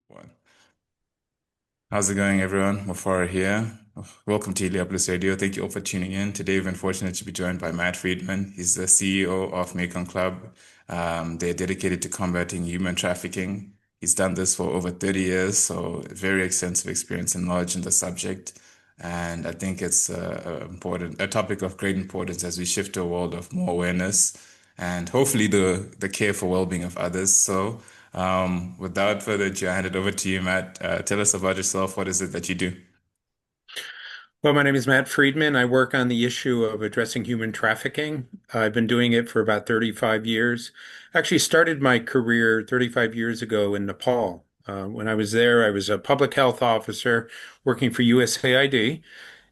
One. How's it going, everyone? Mafara here. Welcome to Heliopolis Radio. Thank you all for tuning in. Today, we've been fortunate to be joined by Matt Friedman. He's the CEO of Mekong Club. They're dedicated to combating human trafficking. He's done this for over 30 years, so very extensive experience and knowledge in the subject. And I think it's a topic of great importance as we shift to a world of more awareness and hopefully the care for well-being of others. So, without further ado, I hand it over to you, Matt. Tell us about yourself. What is it that you do? Well, my name is Matt Friedman. I work on the issue of addressing human trafficking. I've been doing it for about 35 years. Actually started my career 35 years ago in Nepal. When I was there, I was a public health officer working for USAID.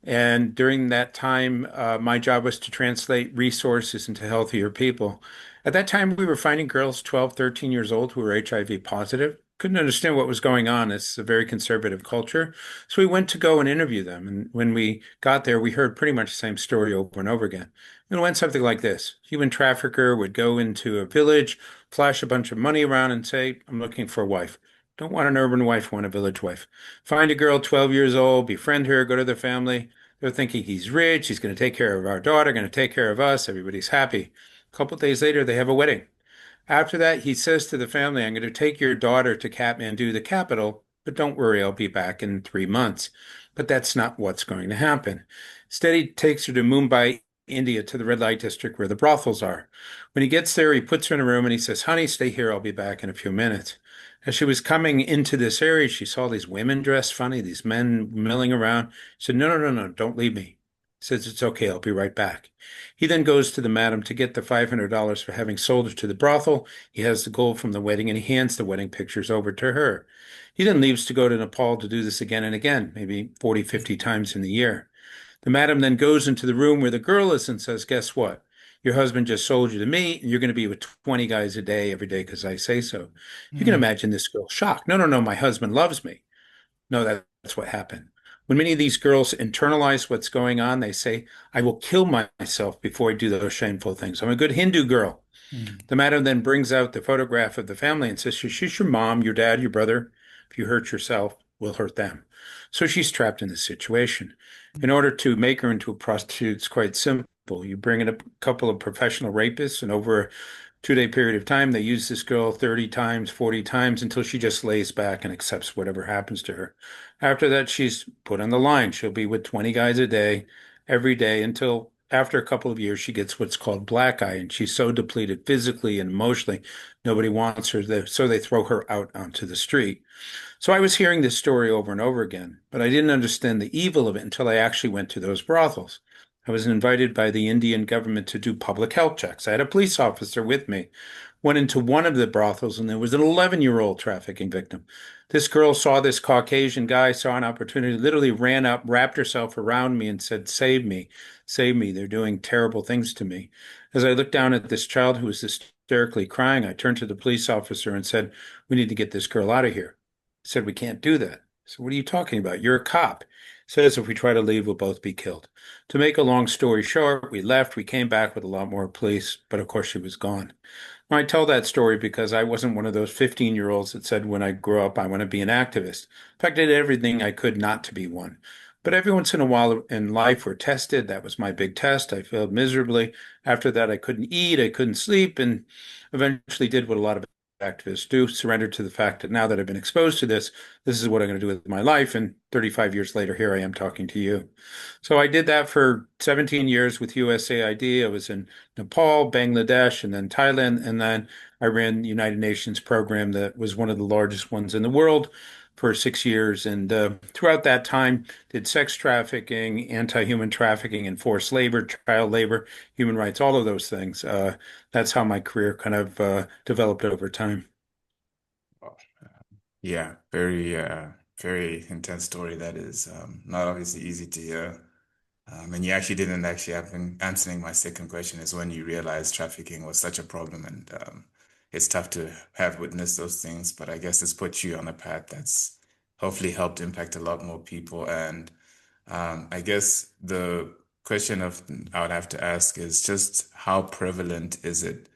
And during that time, my job was to translate resources into healthier people. At that time, we were finding girls 12, 13 years old who were HIV positive. Couldn't understand what was going on. It's a very conservative culture. So we went to go and interview them. And when we got there, we heard pretty much the same story over and over again. And it went something like this. Human trafficker would go into a village, flash a bunch of money around and say, I'm looking for a wife. Don't want an urban wife, want a village wife. Find a girl 12 years old, befriend her, go to their family. They're thinking he's rich, he's going to take care of our daughter, going to take care of us, everybody's happy. A couple of days later, they have a wedding. After that, he says to the family, I'm going to take your daughter to Kathmandu, the capital, but don't worry, I'll be back in 3 months. But that's not what's going to happen. Instead, he takes her to Mumbai, India, to the red light district where the brothels are. When he gets there, he puts her in a room and he says, Honey, stay here, I'll be back in a few minutes. As she was coming into this area, she saw these women dressed funny, these men milling around. She said, No, no, no, no, don't leave me. He says, It's okay, I'll be right back. He then goes to the madam to get the $500 for having sold her to the brothel. He has the gold from the wedding and he hands the wedding pictures over to her. He then leaves to go to Nepal to do this again and again, maybe 40, 50 times in the year. The madam then goes into the room where the girl is and says, Guess what? Your husband just sold you to me, and you're going to be with 20 guys a day every day because I say so. You can Hmm. imagine this girl shocked. No, no, no, my husband loves me. No, that's what happened. When many of these girls internalize what's going on, they say, I will kill myself before I do those shameful things. I'm a good Hindu girl. Hmm. The madam then brings out the photograph of the family and says, She's your mom, your dad, your brother. If you hurt yourself, we'll hurt them. So she's trapped in this situation. In order to make her into a prostitute, it's quite simple. You bring in a couple of professional rapists, and over a 2 day period of time, they use this girl 30 times, 40 times until she just lays back and accepts whatever happens to her. After that, she's put on the line. She'll be with 20 guys a day, every day, until after a couple of years, she gets what's called black eye, and she's so depleted physically and emotionally, nobody wants her, so they throw her out onto the street. So I was hearing this story over and over again, but I didn't understand the evil of it until I actually went to those brothels. I was invited by the Indian government to do public health checks. I had a police officer with me. Went into one of the brothels, and there was an 11-year-old trafficking victim. This girl saw this Caucasian guy, saw an opportunity, literally ran up, wrapped herself around me, and said, Save me, save me. They're doing terrible things to me. As I looked down at this child who was hysterically crying, I turned to the police officer and said, We need to get this girl out of here. He said, We can't do that. So what are you talking about? You're a cop. He says if we try to leave, we'll both be killed. To make a long story short, we left. We came back with a lot more police, but of course she was gone. I tell that story because I wasn't one of those 15-year-olds that said when I grow up, I want to be an activist. In fact, I did everything I could not to be one. But every once in a while in life, we're tested. That was my big test. I failed miserably. After that, I couldn't eat, I couldn't sleep, and eventually did what a lot of activists do, surrendered to the fact that now that I've been exposed to this, this is what I'm going to do with my life. And 35 years later, here I am talking to you. So I did that for 17 years with USAID. I was in Nepal, Bangladesh, and then Thailand. And then I ran the United Nations program that was one of the largest ones in the world for 6 years. And throughout that time, did sex trafficking, anti-human trafficking, and forced labor, child labor, human rights, all of those things. That's how my career kind of developed over time. Yeah, very intense story that is not obviously easy to hear. And you actually didn't actually have been answering my second question is when you realized trafficking was such a problem and it's tough to have witnessed those things, but I guess it's put you on a path that's hopefully helped impact a lot more people. And I guess the question of I would have to ask is just how prevalent is it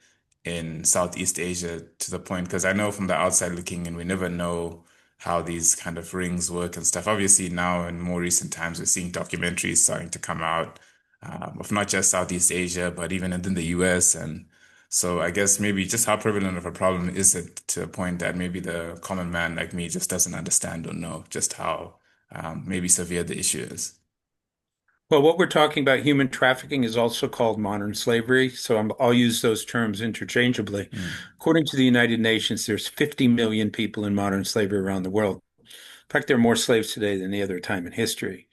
in Southeast Asia to the point, because I know from the outside looking in, we never know. how these kind of rings work and stuff. Obviously, now in more recent times, we're seeing documentaries starting to come out of not just Southeast Asia, but even within the US. And so I guess maybe just how prevalent of a problem is it to a point that maybe the common man like me just doesn't understand or know just how maybe severe the issue is. Well, what we're talking about, human trafficking, is also called modern slavery. So I'll use those terms interchangeably. Mm, According to the United Nations, there's 50 million people in modern slavery around the world. In fact, there are more slaves today than any other time in history.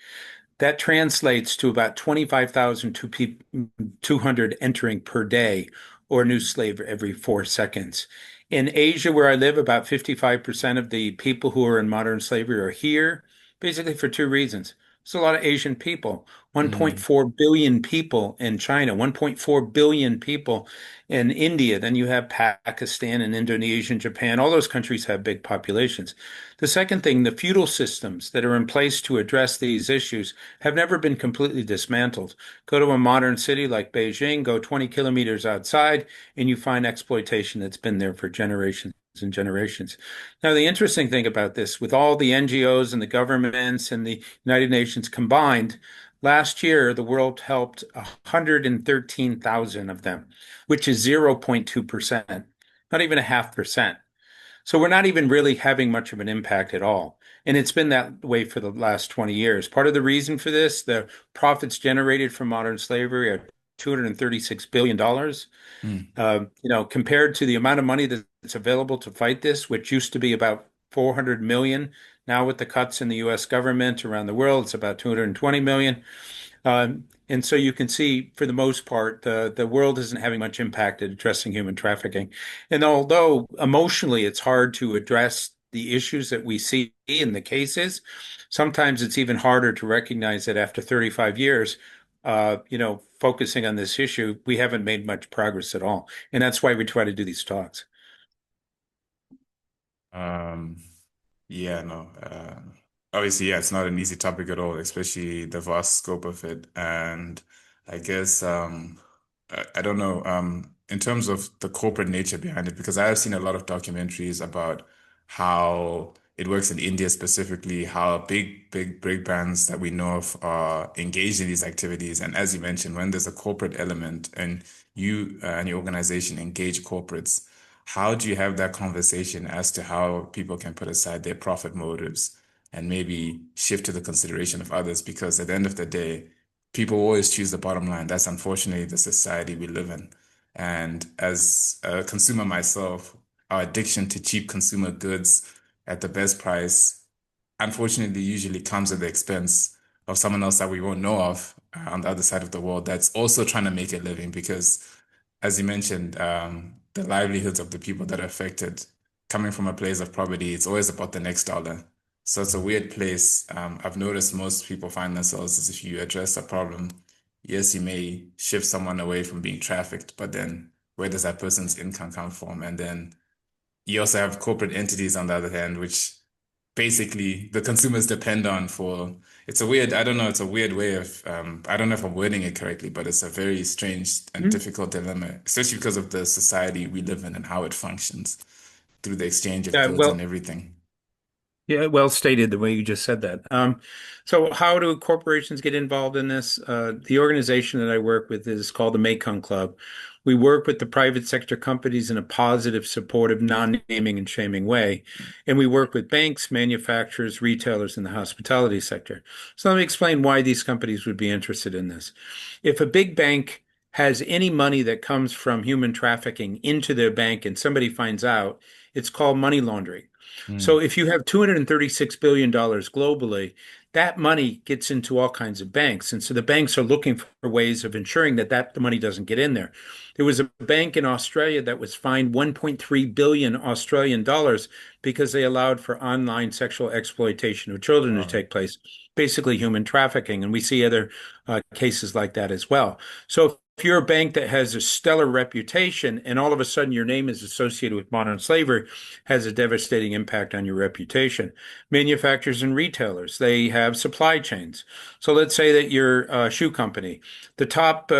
That translates to about 25,000 200 entering per day, or a new slave every 4 seconds. In Asia, where I live, about 55% of the people who are in modern slavery are here, basically for two reasons. There's a lot of Asian people, mm, 1.4 billion people in China, 1.4 billion people in India. Then you have Pakistan and Indonesia and Japan. All those countries have big populations. The second thing, the feudal systems that are in place to address these issues have never been completely dismantled. Go to a modern city like Beijing, go 20 kilometers outside, and you find exploitation that's been there for generations and generations. Now, the interesting thing about this, with all the NGOs and the governments and the United Nations combined, last year the world helped 113,000 of them, which is 0.2%, not even a half percent. So we're not even really having much of an impact at all. And it's been that way for the last 20 years. Part of the reason for this, the profits generated from modern slavery are $236 billion. mm. Compared to the amount of money that's available to fight this, which used to be about 400 million. Now with the cuts in the US government around the world, it's about 220 million. And so you can see, for the most part, the world isn't having much impact at addressing human trafficking. And although emotionally it's hard to address the issues that we see in the cases, sometimes it's even harder to recognize that after 35 years, focusing on this issue, we haven't made much progress at all. And that's why we try to do these talks. Um, yeah, no. Obviously, yeah, it's not an easy topic at all, especially the vast scope of it. And I guess I don't know, in terms of the corporate nature behind it, because I have seen a lot of documentaries about how it works in India specifically, how big brands that we know of are engaged in these activities. And as you mentioned, when there's a corporate element and you and your organization engage corporates, how do you have that conversation as to how people can put aside their profit motives and maybe shift to the consideration of others? Because at the end of the day, people always choose the bottom line. That's unfortunately the society we live in. And as a consumer myself, our addiction to cheap consumer goods at the best price, unfortunately, usually comes at the expense of someone else that we won't know of on the other side of the world that's also trying to make a living. Because, as you mentioned, the livelihoods of the people that are affected, coming from a place of poverty, it's always about the next dollar. So it's a weird place. I've noticed most people find themselves as if you address a problem, yes, you may shift someone away from being trafficked, but then where does that person's income come from? And then you also have corporate entities on the other hand, which basically the consumers depend on for, it's a weird, I don't know, it's a weird way of, I don't know if I'm wording it correctly, but it's a very strange and Mhm. difficult dilemma, especially because of the society we live in and how it functions through the exchange of Yeah, goods and well, everything. yeah, well stated the way you just said that. So how do corporations get involved in this? The organization that I work with is called the Mekong Club. We work with the private sector companies in a positive, supportive, non-naming and shaming way. And we work with banks, manufacturers, retailers in the hospitality sector. So let me explain why these companies would be interested in this. If a big bank has any money that comes from human trafficking into their bank and somebody finds out, it's called money laundering. So Mm, if you have $236 billion globally, that money gets into all kinds of banks. And so the banks are looking for ways of ensuring that the money doesn't get in there. There was a bank in Australia that was fined 1.3 billion Australian dollars because they allowed for online sexual exploitation of children to wow. take place, basically human trafficking. And we see other cases like that as well. So if you're a bank that has a stellar reputation and all of a sudden your name is associated with modern slavery, has a devastating impact on your reputation. Manufacturers and retailers, they have supply chains. So let's say that you're a shoe company. The top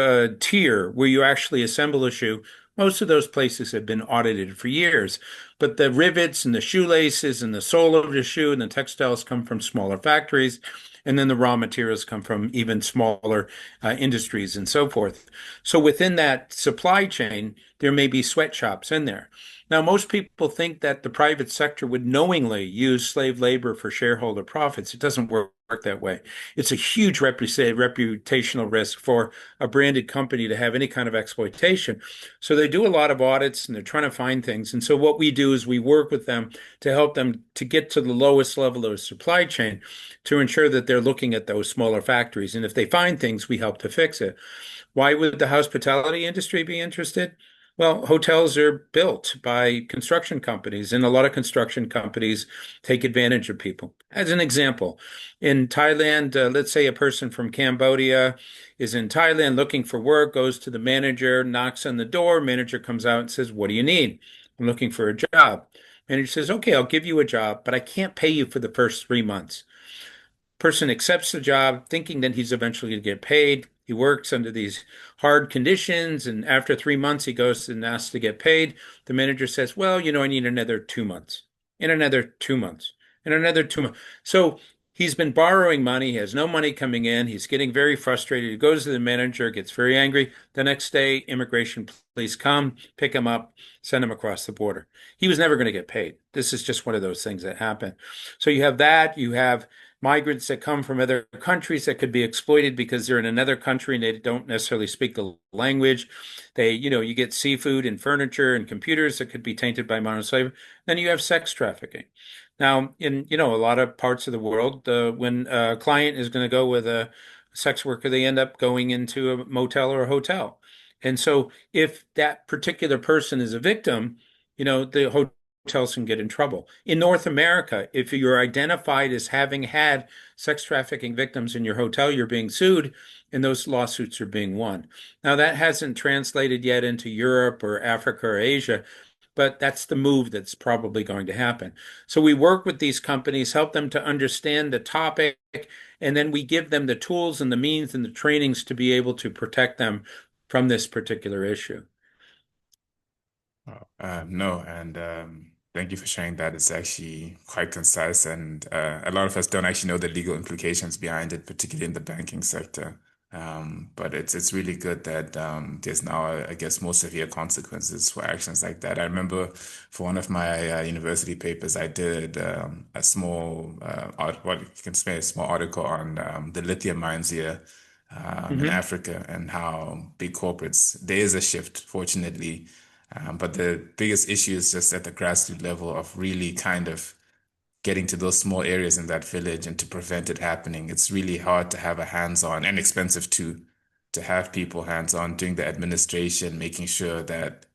tier where you actually assemble a shoe Most of those places have been audited for years, but the rivets and the shoelaces and the sole of the shoe and the textiles come from smaller factories, and then the raw materials come from even smaller industries and so forth. So within that supply chain, there may be sweatshops in there. Now, most people think that the private sector would knowingly use slave labor for shareholder profits. It doesn't work that way. It's a huge reputational risk for a branded company to have any kind of exploitation. So they do a lot of audits and they're trying to find things. And so what we do is we work with them to help them to get to the lowest level of the supply chain to ensure that they're looking at those smaller factories. And if they find things, we help to fix it. Why would the hospitality industry be interested? Well, hotels are built by construction companies, and a lot of construction companies take advantage of people. As an example, in Thailand, let's say a person from Cambodia is in Thailand looking for work, goes to the manager, knocks on the door, manager comes out and says, "What do you need?" "I'm looking for a job." Manager says, "Okay, I'll give you a job, but I can't pay you for the first 3 months." Person accepts the job thinking that he's eventually going to get paid. He works under these hard conditions, and after 3 months, he goes and asks to get paid. The manager says, "Well, I need another 2 months, and another 2 months, and another 2 months." So he's been borrowing money. He has no money coming in. He's getting very frustrated. He goes to the manager, gets very angry. The next day, immigration police come, pick him up, send him across the border. He was never going to get paid. This is just one of those things that happen. So you have that. You have migrants that come from other countries that could be exploited because they're in another country and they don't necessarily speak the language. You get seafood and furniture and computers that could be tainted by modern slavery. Then you have sex trafficking. Now, in a lot of parts of the world, when a client is going to go with a sex worker, they end up going into a motel or a hotel. And so, if that particular person is a victim, the hotels can get in trouble. In North America, if you're identified as having had sex trafficking victims in your hotel, you're being sued, and those lawsuits are being won. Now, that hasn't translated yet into Europe or Africa or Asia, but that's the move that's probably going to happen. So we work with these companies, help them to understand the topic, and then we give them the tools and the means and the trainings to be able to protect them from this particular issue. No, and thank you for sharing that. It's actually quite concise, and a lot of us don't actually know the legal implications behind it, particularly in the banking sector. But it's really good that there's now, I guess, more severe consequences for actions like that. I remember for one of my university papers, I did a small, what you can say, a small article on the lithium mines here in Hmm. Africa and how big corporates, there is a shift, fortunately, but the biggest issue is just at the grassroots level of really kind of getting to those small areas in that village and to prevent it happening. It's really hard to have a hands-on and expensive too, to have people hands-on doing the administration, making sure that,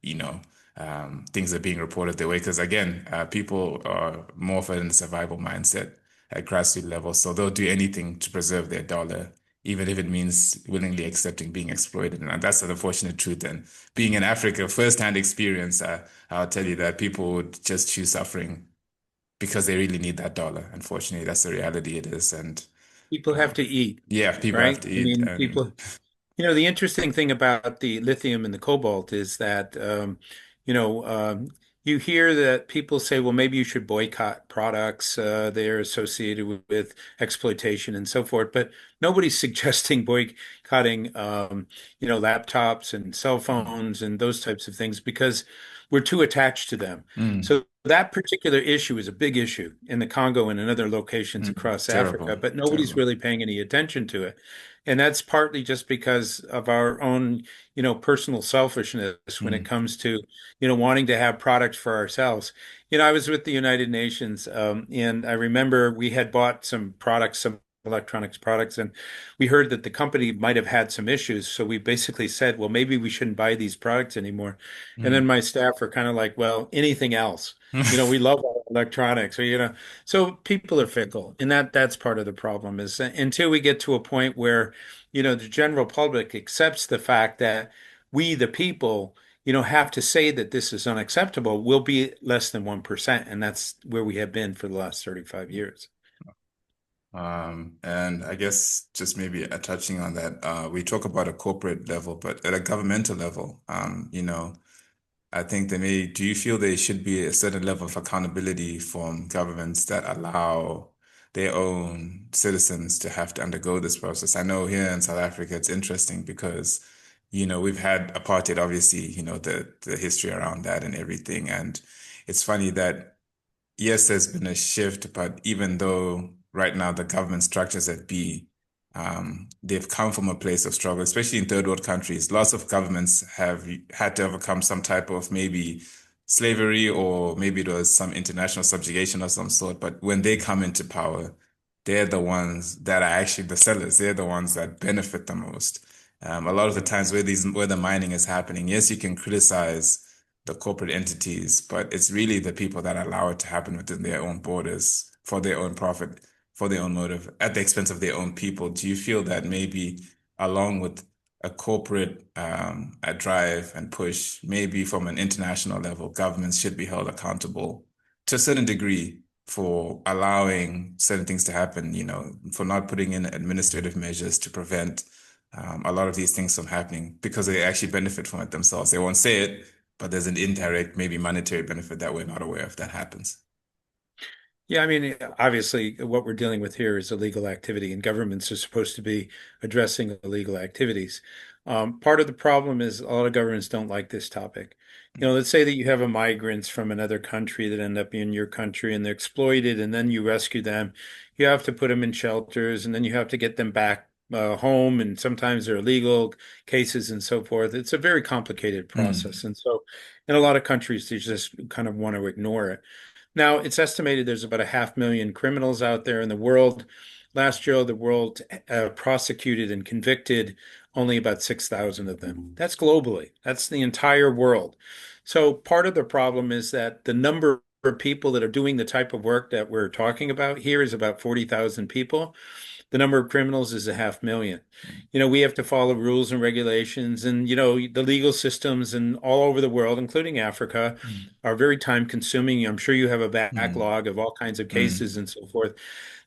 things are being reported their way. Because again, people are more of in a survival mindset at grassroots level. So they'll do anything to preserve their dollar, even if it means willingly accepting being exploited. And that's the unfortunate truth. And being in Africa, firsthand experience, I'll tell you that people would just choose suffering because they really need that dollar. Unfortunately, that's the reality it is. And People have um, to eat, yeah, people have right? to I eat. mean, And people. The interesting thing about the lithium and the cobalt is that, you know, um, you hear that people say, well, maybe you should boycott products. They're associated with exploitation and so forth. But nobody's suggesting boycotting, laptops and cell mm, phones and those types of things because we're too attached to them. mm, So that particular issue is a big issue in the Congo and in other locations across terrible, Africa, but nobody's terrible. really paying any attention to it. And that's partly just because of our own, personal selfishness when it Mm, comes to, wanting to have products for ourselves. I was with the United Nations, and I remember we had bought some products, some electronics products, and we heard that the company might have had some issues. So we basically said, well, maybe we shouldn't buy these products anymore. And then mm. my staff were kind of like, well, anything else. We love our electronics, or so people are fickle, and that's part of the problem is until we get to a point where, the general public accepts the fact that we, the people, have to say that this is unacceptable, we'll be less than 1%. And that's where we have been for the last 35 years. And I guess just maybe touching on that, we talk about a corporate level, but at a governmental level, I think do you feel there should be a certain level of accountability from governments that allow their own citizens to have to undergo this process? I know here in South Africa, it's interesting because, we've had apartheid, obviously, the history around that and everything. And it's funny that yes, there's been a shift, but even though right now the government structures at B, they've come from a place of struggle, especially in third world countries. Lots of governments have had to overcome some type of maybe slavery or maybe it was some international subjugation of some sort. But when they come into power, they're the ones that are actually the sellers. They're the ones that benefit the most. A lot of the times where the mining is happening, yes, you can criticize the corporate entities, but it's really the people that allow it to happen within their own borders for their own profit, for their own motive, at the expense of their own people. Do you feel that maybe along with a corporate a drive and push, maybe from an international level, governments should be held accountable to a certain degree for allowing certain things to happen, for not putting in administrative measures to prevent a lot of these things from happening because they actually benefit from it themselves. They won't say it, but there's an indirect, maybe monetary benefit that we're not aware of that happens. Yeah, I mean, obviously, what we're dealing with here is illegal activity, and governments are supposed to be addressing illegal activities. Part of the problem is a lot of governments don't like this topic. Let's say that you have a migrants from another country that end up in your country and they're exploited, and then you rescue them. You have to put them in shelters, and then you have to get them back home, and sometimes they're illegal cases and so forth. It's a very complicated process, Mm, and so in a lot of countries, they just kind of want to ignore it. Now, it's estimated there's about a 500,000 criminals out there in the world. Last year, the world prosecuted and convicted only about 6,000 of them. That's globally. That's the entire world. So part of the problem is that the number of people that are doing the type of work that we're talking about here is about 40,000 people. The number of criminals is a 500,000. We have to follow rules and regulations, and the legal systems and all over the world, including Africa, mm, are very time consuming. I'm sure you have a mm, backlog of all kinds of cases mm, and so forth.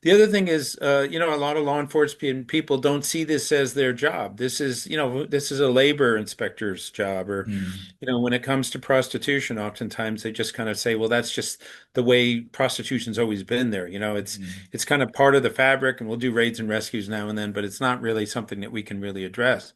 The other thing is, a lot of law enforcement people don't see this as their job. This is a labor inspector's job, or, mm, when it comes to prostitution, oftentimes they just kind of say, well, that's just the way prostitution's always been there. mm, It's kind of part of the fabric, and we'll do raids and rescues now and then, but it's not really something that we can really address.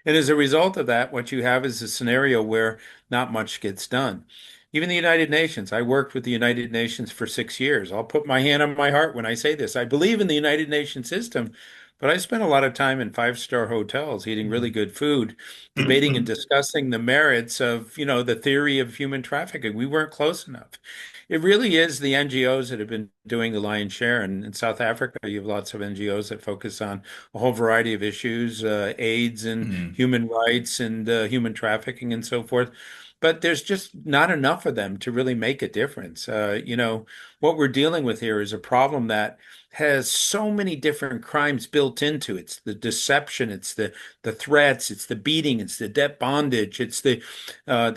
And as a result of that, what you have is a scenario where not much gets done. Even the United Nations, I worked with the United Nations for 6 years. I'll put my hand on my heart when I say this. I believe in the United Nations system, but I spent a lot of time in five-star hotels eating really good food, debating and mm. discussing the merits of, the theory of human trafficking. We weren't close enough. It really is the NGOs that have been doing the lion's share. And in South Africa, you have lots of NGOs that focus on a whole variety of issues, AIDS and Mm, human rights and human trafficking and so forth. But there's just not enough of them to really make a difference. What we're dealing with here is a problem that has so many different crimes built into it. It's the deception, it's the threats, it's the beating, it's the debt bondage, it's the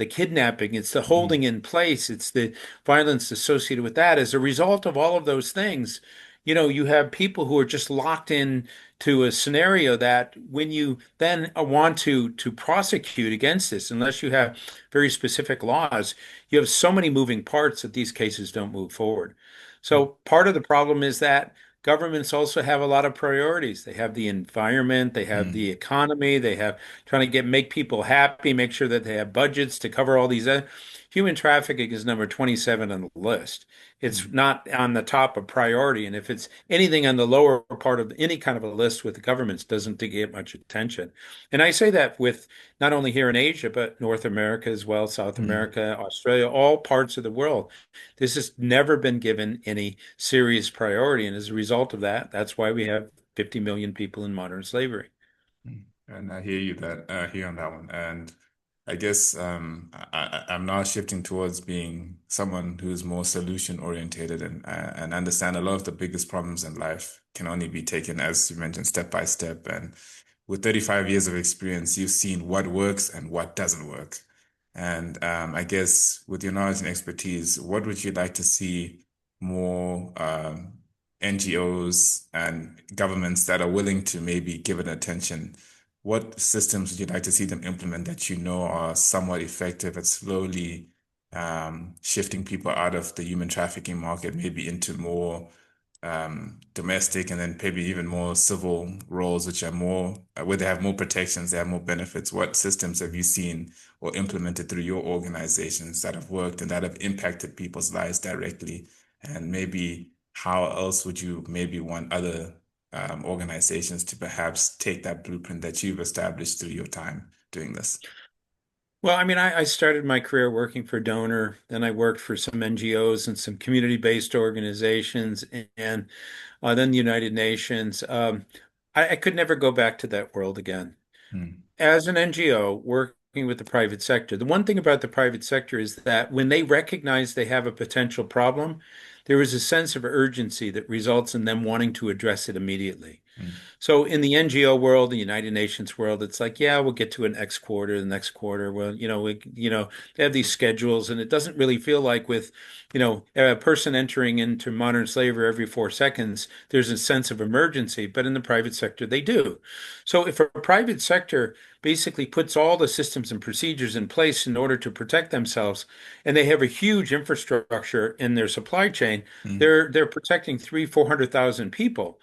kidnapping, it's the holding mm, in place, it's the violence associated with that. As a result of all of those things, you have people who are just locked in to a scenario that when you then want to prosecute against this, unless you have very specific laws, you have so many moving parts that these cases don't move forward. mm, So part of the problem is that governments also have a lot of priorities. They have the environment, they have the mm, economy, they have trying to make people happy, make sure that they have budgets to cover all these. Human trafficking is number 27 on the list. It's mm, not on the top of priority. And if it's anything on the lower part of any kind of a list with the governments, doesn't get much attention. And I say that with not only here in Asia, but North America as well, South mm, America, Australia, all parts of the world. This has never been given any serious priority. And as a result of that, that's why we have 50 million people in modern slavery. mm. And I hear hear on that one. And I guess I'm now shifting towards being someone who's more solution orientated and understand a lot of the biggest problems in life can only be taken, as you mentioned, step by step. And with 35 years of experience, you've seen what works and what doesn't work. And I guess with your knowledge and expertise, what would you like to see more NGOs and governments that are willing to maybe give it attention what systems would you like to see them implement that you know are somewhat effective at slowly shifting people out of the human trafficking market, maybe into more domestic and then maybe even more civil roles, which are more where they have more protections, they have more benefits. What systems have you seen or implemented through your organizations that have worked and that have impacted people's lives directly? And maybe how else would you maybe want other organizations to perhaps take that blueprint that you've established through your time doing this? Well, I mean, I started my career working for donor, then I worked for some NGOs and some community-based organizations, and then the United Nations. I could never go back to that world again. Mm, As an NGO working with the private sector, the one thing about the private sector is that when they recognize they have a potential problem, there is a sense of urgency that results in them wanting to address it immediately. mm, So in the NGO world, the United Nations world, it's like, yeah, we'll get to it next quarter, the next quarter. Well, they have these schedules, and it doesn't really feel like with, a person entering into modern slavery every 4 seconds, there's a sense of emergency. But in the private sector, they do. So if a private sector basically puts all the systems and procedures in place in order to protect themselves, and they have a huge infrastructure in their supply chain, mm, they're protecting 400,000 people.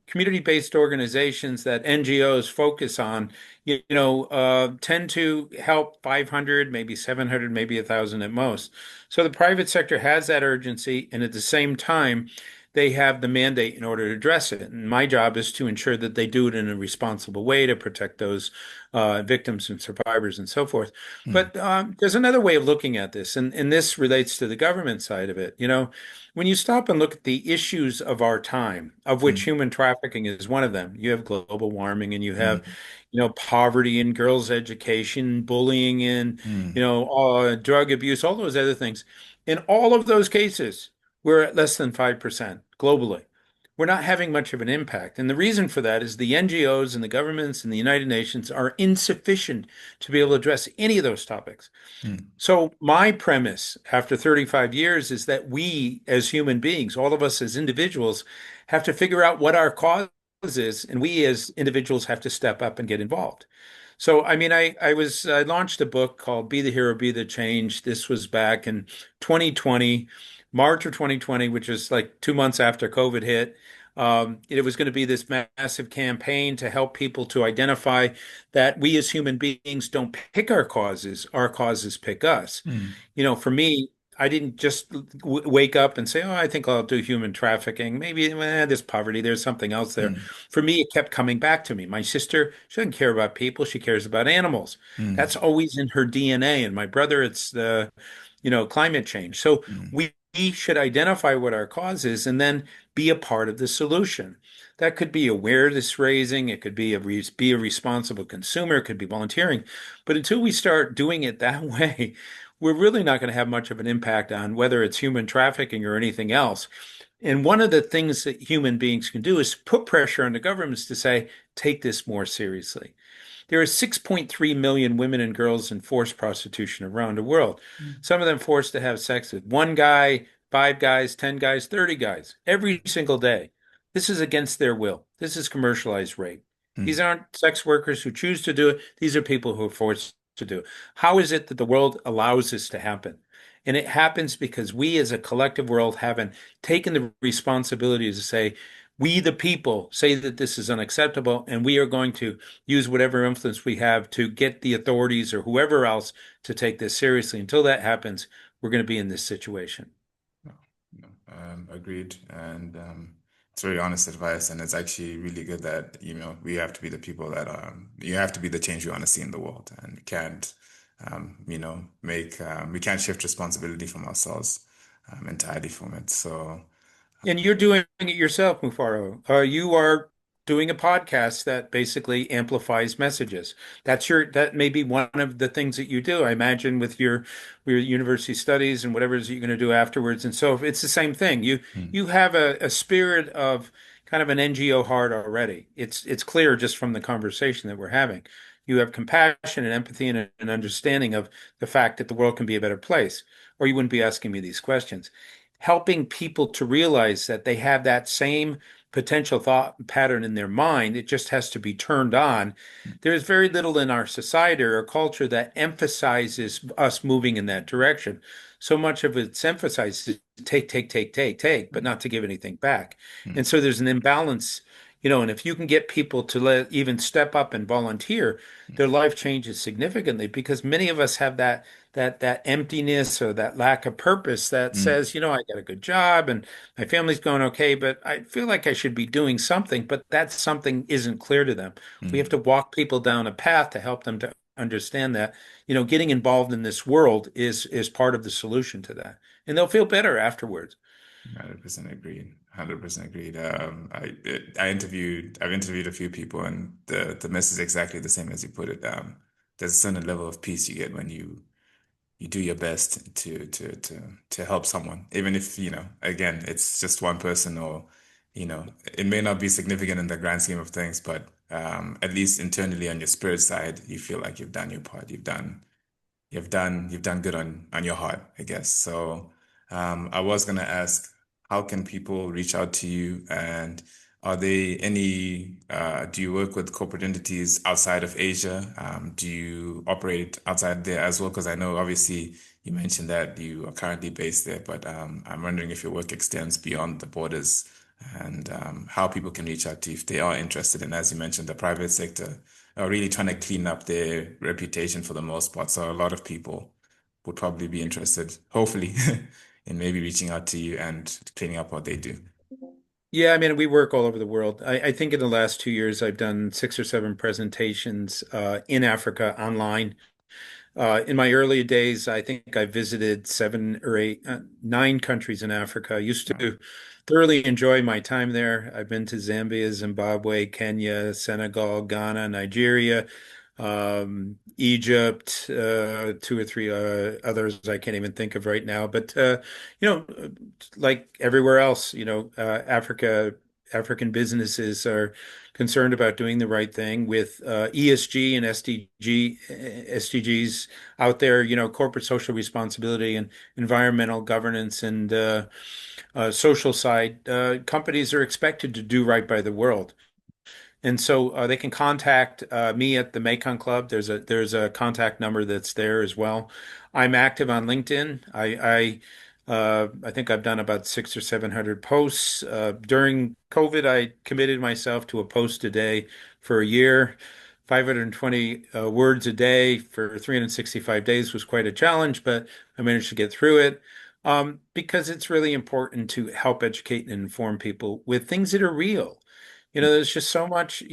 Community-based organizations that NGOs focus on, tend to help 500, maybe 700, maybe 1,000 at most. So the private sector has that urgency, and at the same time, they have the mandate in order to address it. And my job is to ensure that they do it in a responsible way to protect those victims and survivors and so forth. mm, But there's another way of looking at this, and this relates to the government side of it. When you stop and look at the issues of our time, of which mm, human trafficking is one of them, you have global warming and you have, mm, poverty and girls' education, bullying and, mm, drug abuse, all those other things. In all of those cases, we're at less than 5% globally. We're not having much of an impact. And the reason for that is the NGOs and the governments and the United Nations are insufficient to be able to address any of those topics. mm, So my premise after 35 years is that we as human beings, all of us as individuals, have to figure out what our cause is, and we as individuals have to step up and get involved. So I mean, I launched a book called Be the Hero, Be the Change. This was back in 2020, March of 2020, which is like 2 months after COVID hit. It was going to be this massive campaign to help people to identify that we as human beings don't pick our causes pick us. mm, For me, I didn't just wake up and say, "Oh, I think I'll do human trafficking. Maybe there's poverty, there's something else there." mm, For me, it kept coming back to me. My sister, she doesn't care about people, she cares about animals. mm, That's always in her DNA. And my brother, it's the, climate change. So mm, we should identify what our cause is and then be a part of the solution. That could be awareness raising, it could be be a responsible consumer, it could be volunteering. But until we start doing it that way, we're really not going to have much of an impact on whether it's human trafficking or anything else. And one of the things that human beings can do is put pressure on the governments to say, take this more seriously. There are 6.3 million women and girls in forced prostitution around the world. mm, Some of them forced to have sex with one guy, five guys, 10 guys, 30 guys every single day. This is against their will. This is commercialized rape. These mm. aren't sex workers who choose to do it. These are people who are forced to do it. How is it that the world allows this to happen? And it happens because we as a collective world haven't taken the responsibility to say, we, the people, say that this is unacceptable, and we are going to use whatever influence we have to get the authorities or whoever else to take this seriously. Until that happens, we're going to be in this situation. No, no, agreed. And it's very honest advice, and it's actually really good that, we have to be the people that you have to be the change you want to see in the world, and we can't shift responsibility from ourselves entirely from it. So, And you're doing it yourself, Mufaro. You are doing a podcast that basically amplifies messages. That may be one of the things that you do. I imagine with your university studies and whatever it is you're going to do afterwards. And so it's the same thing. You mm, you have a spirit of kind of an NGO heart already. It's clear just from the conversation that we're having. You have compassion and empathy and an understanding of the fact that the world can be a better place, or you wouldn't be asking me these questions. helping people to realize that they have that same potential thought pattern in their mind. It just has to be turned on. There's very little in our society or culture that emphasizes us moving in that direction. So much of it's emphasized to take, take, take, take, take, but not to give anything back. And so there's an imbalance, and if you can get people to even step up and volunteer, their life changes significantly because many of us have that emptiness or that lack of purpose that Mm, says, I got a good job and my family's going okay, but I feel like I should be doing something, but that something isn't clear to them. We have mm. to walk people down a path to help them to understand that, getting involved in this world is part of the solution to that. And they'll feel better afterwards. 100% agreed. 100% agreed. I've interviewed a few people, and the message is exactly the same as you put it. There's a certain level of peace you get when you do your best to help someone, even if, again, it's just one person, or, it may not be significant in the grand scheme of things, but at least internally on your spirit side, you feel like you've done your part. You've done good on your heart, I guess. So I was gonna ask, how can people reach out to you, and are there any do you work with corporate entities outside of Asia? Do you operate outside there as well? Because I know obviously you mentioned that you are currently based there, but I'm wondering if your work extends beyond the borders, and how people can reach out to you if they are interested. And as you mentioned, the private sector are really trying to clean up their reputation for the most part. So a lot of people would probably be interested, hopefully, in maybe reaching out to you and cleaning up what they do. Yeah, I mean, we work all over the world. I think in the last 2 years, I've done 6 or 7 presentations in Africa online. In my early days, I think I visited 7 or 8, 9 countries in Africa. I used Yeah. to thoroughly enjoy my time there. I've been to Zambia, Zimbabwe, Kenya, Senegal, Ghana, Nigeria, Egypt, 2 or 3 others I can't even think of right now. But you know, like everywhere else, African businesses are concerned about doing the right thing with ESG and SDGs out there, corporate social responsibility and environmental governance and social side. Companies are expected to do right by the world. And so they can contact me at the Mekong Club. There's a contact number that's there as well. I'm active on LinkedIn. I think I've done about 600 or 700 posts. During COVID, I committed myself to a post a day for a year. 520 words a day for 365 days was quite a challenge, but I managed to get through it. Because it's really important to help educate and inform people with things that are real. There's just so much,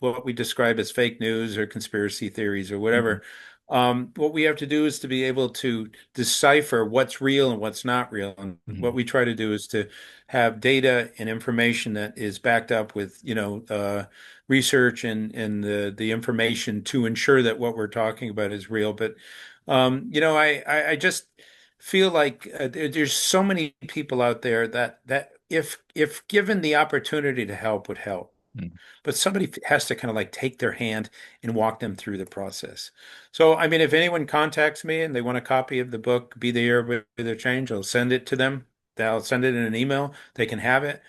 what we describe as fake news or conspiracy theories or Mhm. whatever. What we have to do is to be able to decipher what's real and what's not real. And what Mhm. we try to do is to have data and information that is backed up with, research and the information to ensure that what we're talking about is real. But, I just feel like there's so many people out there that if given the opportunity to help would help. Mhm. But somebody has to kind of like take their hand and walk them through the process. So, I mean, if anyone contacts me and they want a copy of the book, Be There with Their Change, I'll send it to them. They'll send it in an email. They can have it.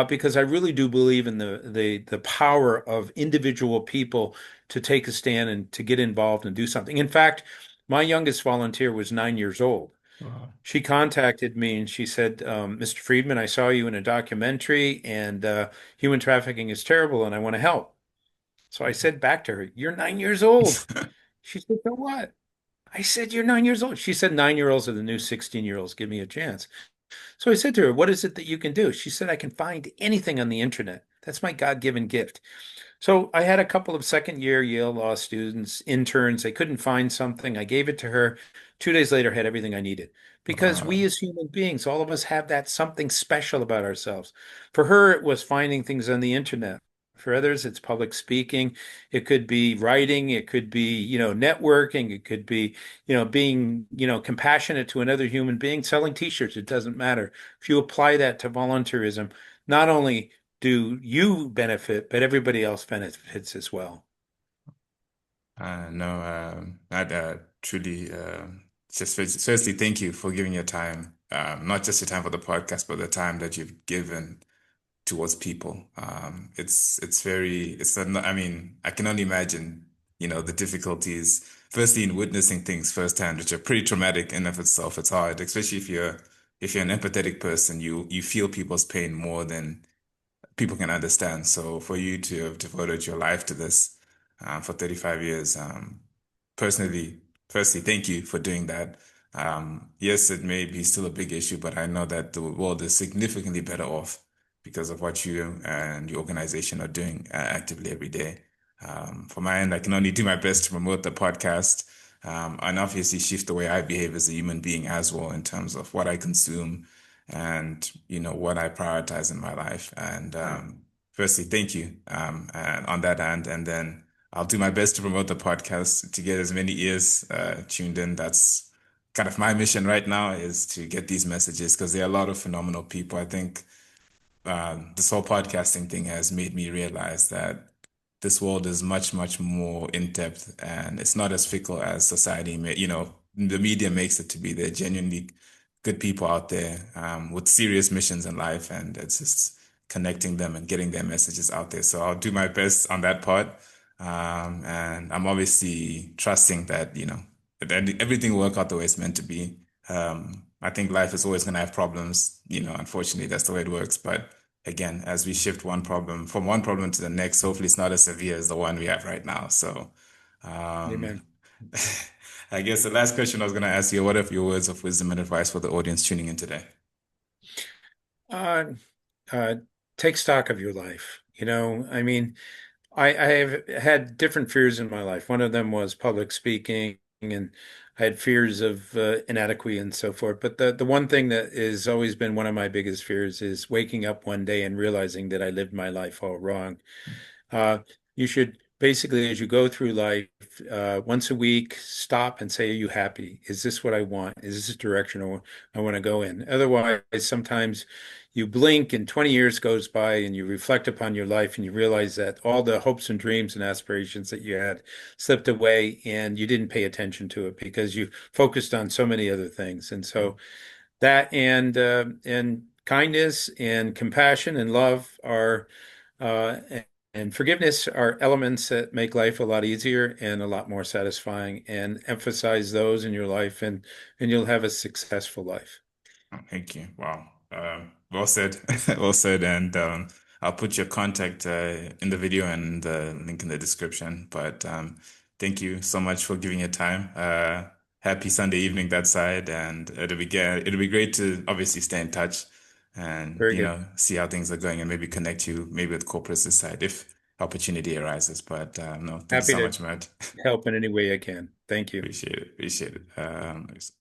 Because I really do believe in the power of individual people to take a stand and to get involved and do something. In fact, my youngest volunteer was 9 years old. Wow. She contacted me and she said, Mr. Friedman, I saw you in a documentary and human trafficking is terrible and I want to help. So I said back to her, You're 9 years old. She said, So what? I said, You're 9 years old. She said, 9 year olds are the new 16-year-olds. Give me a chance. So I said to her, What is it that you can do? She said, I can find anything on the internet. That's my God-given gift. So I had a couple of second year Yale law students, interns. They couldn't find something. I gave it to her. 2 days later, had everything I needed. Because we Wow. as human beings, all of us have that something special about ourselves. For her, it was finding things on the internet. For others, it's public speaking. It could be writing. It could be, networking. It could be, being, compassionate to another human being, selling t-shirts. It doesn't matter. If you apply that to volunteerism, not only do you benefit, but everybody else benefits as well. No, I truly just firstly, thank you for giving your time not just your time for the podcast, but the time that you've given towards people. It's very, I mean, I can only imagine, the difficulties, firstly in witnessing things firsthand, which are pretty traumatic in of itself. It's hard, especially if you're an empathetic person, you feel people's pain more than people can understand. So for you to have devoted your life to this for 35 years, personally, firstly, thank you for doing that. Yes, it may be still a big issue, but I know that the world is significantly better off because of what you and your organization are doing actively every day. For my end, I can only do my best to promote the podcast and obviously shift the way I behave as a human being as well in terms of what I consume and what I prioritize in my life. And firstly, thank you and on that end, and then I'll do my best to promote the podcast to get as many ears tuned in. That's kind of my mission right now is to get these messages because there are a lot of phenomenal people. I think this whole podcasting thing has made me realize that this world is much, much more in depth and it's not as fickle as society the media makes it to be. They're genuinely good people out there with serious missions in life, and it's just connecting them and getting their messages out there. So I'll do my best on that part. And I'm obviously trusting that, that everything will work out the way it's meant to be. I think life is always going to have problems. Unfortunately, that's the way it works. But again, as we shift one problem from one problem to the next, hopefully it's not as severe as the one we have right now. So, um, Amen. I guess the last question I was going to ask you, what are your words of wisdom and advice for the audience tuning in today? Uh, uh, Take stock of your life. I mean, I have had different fears in my life. One of them was public speaking, and I had fears of inadequacy and so forth. But the one thing that has always been one of my biggest fears is waking up one day and realizing that I lived my life all wrong. Uh, you should basically, as you go through life, once a week, stop and say, "Are you happy? Is this what I want? Is this the direction I want to go in?" Otherwise, sometimes you blink and 20 years goes by and you reflect upon your life and you realize that all the hopes and dreams and aspirations that you had slipped away and you didn't pay attention to it because you focused on so many other things. And so that and kindness and compassion and love are uh, and forgiveness are elements that make life a lot easier and a lot more satisfying. And emphasize those in your life, and you'll have a successful life. Oh, thank you. Wow. Well said. Well said. And I'll put your contact in the video and the link in the description. But thank you so much for giving your time. Happy Sunday evening that side, and it'll be great to obviously stay in touch and Very good. see how things are going and maybe connect you maybe with corporates this side if opportunity arises. But no, thank you Happy so to much, Matt. help in any way I can. Thank you. Appreciate it. Appreciate it.